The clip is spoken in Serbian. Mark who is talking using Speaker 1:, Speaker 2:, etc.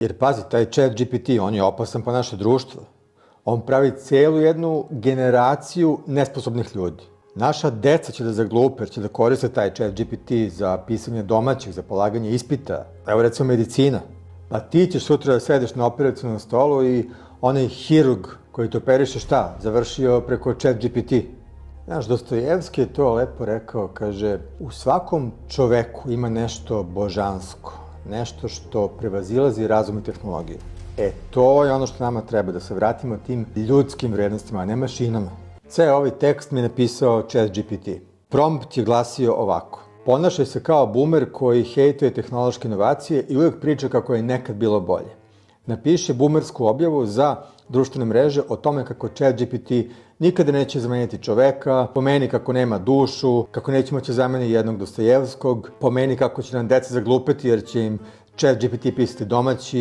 Speaker 1: Jer pazi, taj chat GPT, on je opasan po naše društvo. On pravi celu jednu generaciju nesposobnih ljudi. Naša deca će da zaglupe, će da koriste taj chat GPT za pisanje domaćih, za polaganje ispita. Evo recimo medicina. Pa ti ćeš sutra da sediš na operacionom stolu i onaj hirurg koji te operiše šta? Završio preko chat GPT. Znaš, Dostojevski je to lepo rekao, kaže, u svakom čoveku ima nešto božansko, nešto što prevazilazi razum i tehnologiju. To je ono što nama treba, da se vratimo tim ljudskim vrednostima, a ne mašinama. Ceo ovaj tekst mi je napisao ChatGPT. Prompt je glasio ovako. Ponašaj se kao boomer koji hejtuje tehnološke inovacije i uvek priča kako je nekad bilo bolje. Napiši boomersku objavu za društvene mreže o tome kako ChatGPT nikada neće zameniti čoveka, pomeni kako nema dušu, kako neće moći zameniti jednog Dostojevskog, pomeni kako će nam deca zaglupeti jer će im ChatGPT pisati domaći,